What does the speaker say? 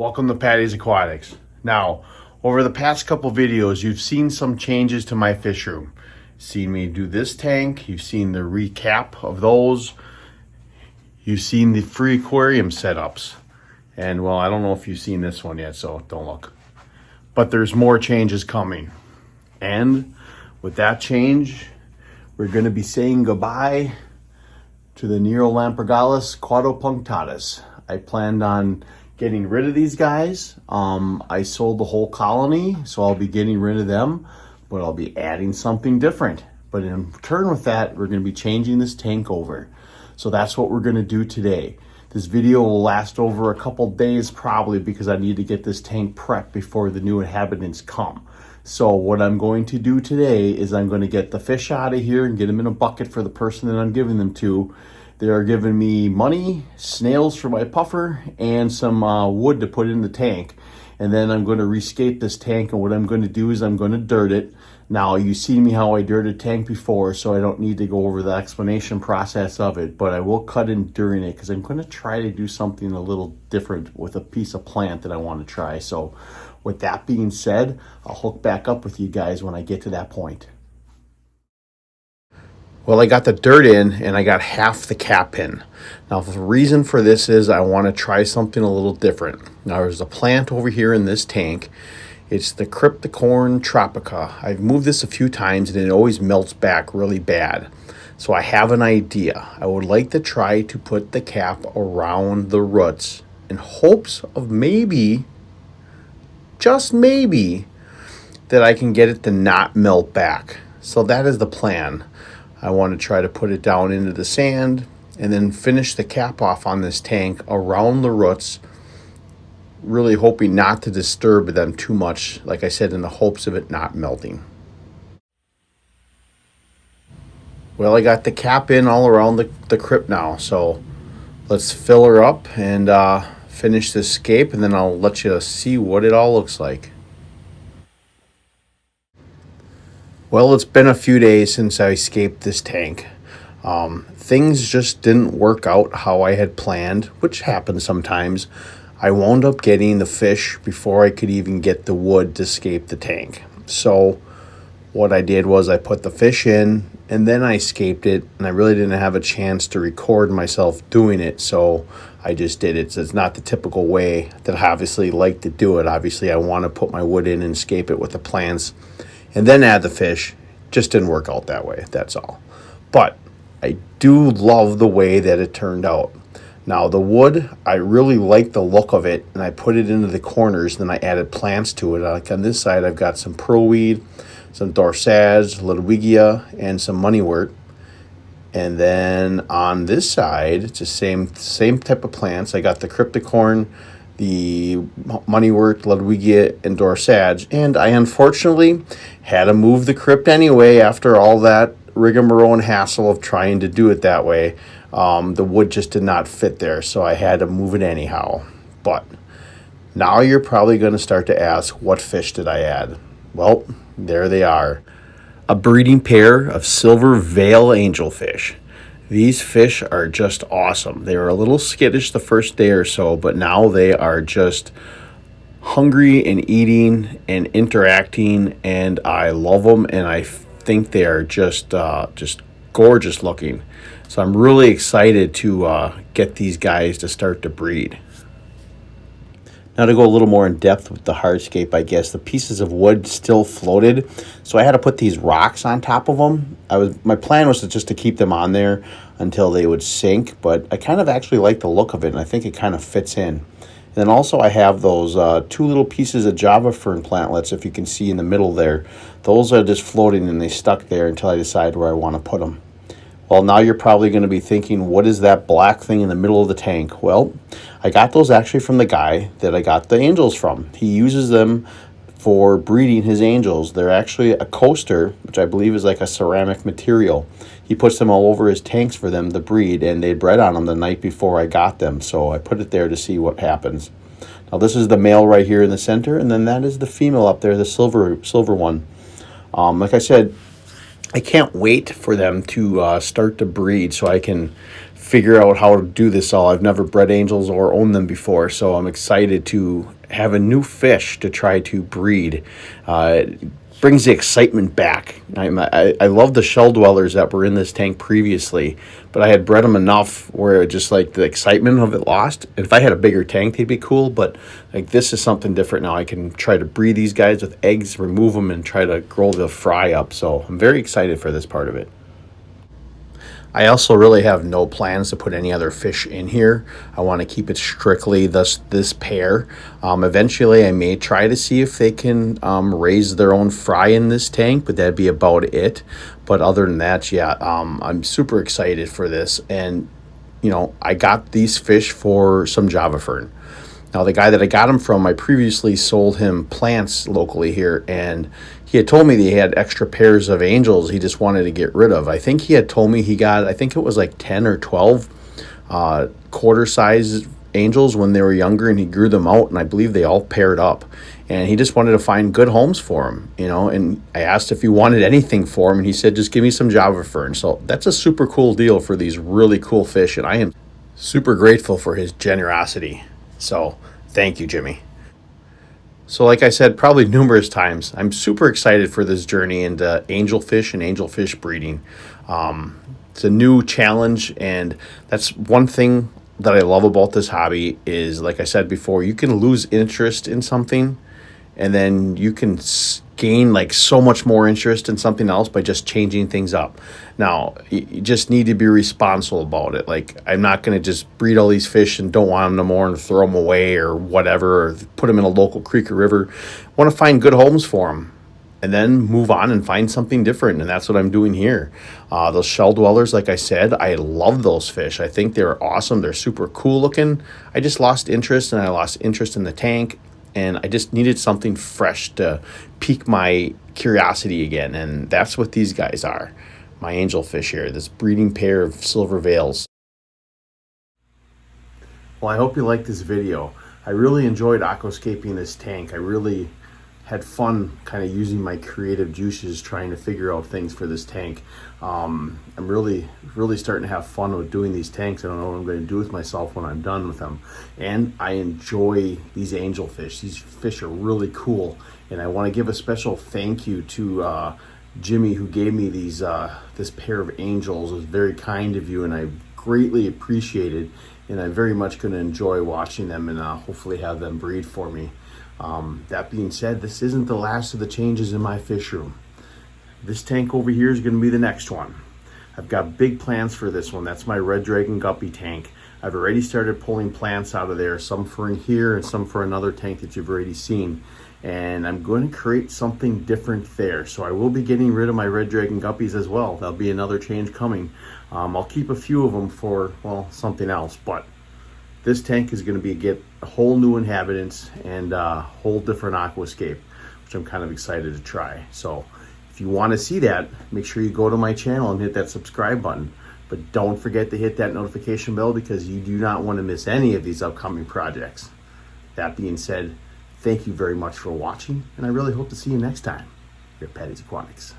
Welcome to Patty's Aquatics. Now, over the past couple videos, you've seen some changes to my fish room. You've seen me do this tank, you've seen the recap of those, you've seen the free aquarium setups. And well, I don't know if you've seen this one yet, so don't look. But there's more changes coming. And with that change, we're going to be saying goodbye to the Neolamprogallus quadopunctatus. I planned on getting rid of these guys. I sold the whole colony, so I'll be getting rid of them, but I'll be adding something different. But in turn with that, we're going to be changing this tank over. So that's what we're going to do today. This video will last over a couple days probably because I need to get this tank prepped before the new inhabitants come. So what I'm going to do today is I'm going to get the fish out of here and get them in a bucket for the person that I'm giving them to. They are giving me money, snails for my puffer, and some wood to put in the tank. And then I'm going to rescape this tank, and what I'm going to do is I'm going to dirt it. Now, you've seen me how I dirted a tank before, so I don't need to go over the explanation process of it, but I will cut in during it because I'm going to try to do something a little different with a piece of plant that I want to try. So with that being said, I'll hook back up with you guys when I get to that point. Well, I got the dirt in and I got half the cap in. Now, the reason for this is I want to try something a little different. Now, there's a plant over here in this tank. It's the Cryptocorn tropica. I've moved this a few times and it always melts back really bad. So I have an idea. I would like to try to put the cap around the roots in hopes of maybe, just maybe, that I can get it to not melt back. So that is the plan. I want to try to put it down into the sand and then finish the cap off on this tank around the roots, really hoping not to disturb them too much, like I said, in the hopes of it not melting. Well, I got the cap in all around the crypt now, so let's fill her up and finish this scape, and then I'll let you see what it all looks like. Well, it's been a few days since I escaped this tank. Things just didn't work out how I had planned, which happens sometimes. I wound up getting the fish before I could even get the wood to escape the tank. So what I did was I put the fish in and then I escaped it, and I really didn't have a chance to record myself doing it, so I just did it. So it's not the typical way that I obviously like to do it. Obviously, I want to put my wood in and escape it with the plants and then add the fish. Just didn't work out that way, that's all. But I do love the way that it turned out. Now the wood, I really like the look of it, and I put it into the corners, then I added plants to it. Like on this side, I've got some pearlweed, some dorsage, ludwigia, and some moneywort. And then on this side, it's the same type of plants. I got the cryptocorn, the moneywort, ludwigia, and dorsage, and I unfortunately had to move the crypt anyway after all that rigmarole and hassle of trying to do it that way. The wood just did not fit there, so I had to move it anyhow. But now you're probably going to start to ask, what fish did I add? Well, there they are. A breeding pair of silver veil angelfish. These fish are just awesome. They were a little skittish the first day or so, but now they are just hungry and eating and interacting, and I love them, and I think they are just gorgeous looking. So I'm really excited to get these guys to start to breed. Now to go a little more in depth with the hardscape, I guess, the pieces of wood still floated, so I had to put these rocks on top of them. My plan was just to keep them on there until they would sink, but I kind of actually like the look of it, and I think it kind of fits in. And then also I have those two little pieces of Java fern plantlets, if you can see in the middle there. Those are just floating, and they stuck there until I decide where I want to put them. Well, now you're probably going to be thinking, what is that black thing in the middle of the tank? Well, I got those actually from the guy that I got the angels from. He uses them for breeding his angels. They're actually a coaster, which I believe is like a ceramic material. He puts them all over his tanks for them to breed, and they bred on them the night before I got them. So I put it there to see what happens. Now this is the male right here in the center, and then that is the female up there, the silver one. Like I said, I can't wait for them to start to breed so I can figure out how to do this all. I've never bred angels or owned them before, so I'm excited to have a new fish to try to breed. It brings the excitement back. I love the shell dwellers that were in this tank previously, but I had bred them enough where just like the excitement of it lost. And if I had a bigger tank, they'd be cool, but like this is something different now. I can try to breed these guys with eggs, remove them, and try to grow the fry up. So I'm very excited for this part of it. I also really have no plans to put any other fish in here. I want to keep it strictly this pair. Eventually, I may try to see if they can raise their own fry in this tank, but that'd be about it. But other than that, yeah, I'm super excited for this. And, you know, I got these fish for some Java fern. Now, the guy that I got them from, I previously sold him plants locally here, and he had told me that he had extra pairs of angels he just wanted to get rid of. I think he had told me he got, I think it was like 10 or 12 quarter-size angels when they were younger, and he grew them out, and I believe they all paired up. And he just wanted to find good homes for them, you know, and I asked if he wanted anything for him, and he said, just give me some Java fern. So that's a super cool deal for these really cool fish, and I am super grateful for his generosity. So thank you, Jimmy. So like I said probably numerous times, I'm super excited for this journey into angelfish and angelfish breeding. It's a new challenge, and that's one thing that I love about this hobby is, like I said before, you can lose interest in something and then you can gain like so much more interest in something else by just changing things up. Now, you just need to be responsible about it. Like, I'm not going to just breed all these fish and don't want them no more and throw them away or whatever, or put them in a local creek or river. I want to find good homes for them and then move on and find something different. And that's what I'm doing here. Those shell dwellers, like I said, I love those fish. I think they're awesome. They're super cool looking. I just lost interest, and I lost interest in the tank. And I just needed something fresh to pique my curiosity again. And that's what these guys are. My angelfish here, this breeding pair of silver veils. Well, I hope you liked this video. I really enjoyed aquascaping this tank. I really had fun kind of using my creative juices trying to figure out things for this tank. I'm really starting to have fun with doing these tanks. I don't know what I'm going to do with myself when I'm done with them. And I enjoy these angelfish. These fish are really cool. And I want to give a special thank you to Jimmy, who gave me these this pair of angels. It was very kind of you, and I greatly appreciate it. And I'm very much going to enjoy watching them and hopefully have them breed for me. That being said, this isn't the last of the changes in my fish room. This tank over here is going to be the next one. I've got big plans for this one. That's my red dragon guppy tank. I've already started pulling plants out of there, some for in here and some for another tank that you've already seen. And I'm going to create something different there. So I will be getting rid of my red dragon guppies as well. There'll be another change coming. I'll keep a few of them for, well, something else, but this tank is going to get a whole new inhabitants and a whole different aquascape, which I'm kind of excited to try. So if you want to see that, make sure you go to my channel and hit that subscribe button. But don't forget to hit that notification bell, because you do not want to miss any of these upcoming projects. That being said, thank you very much for watching, and I really hope to see you next time here at Patty's Aquatics.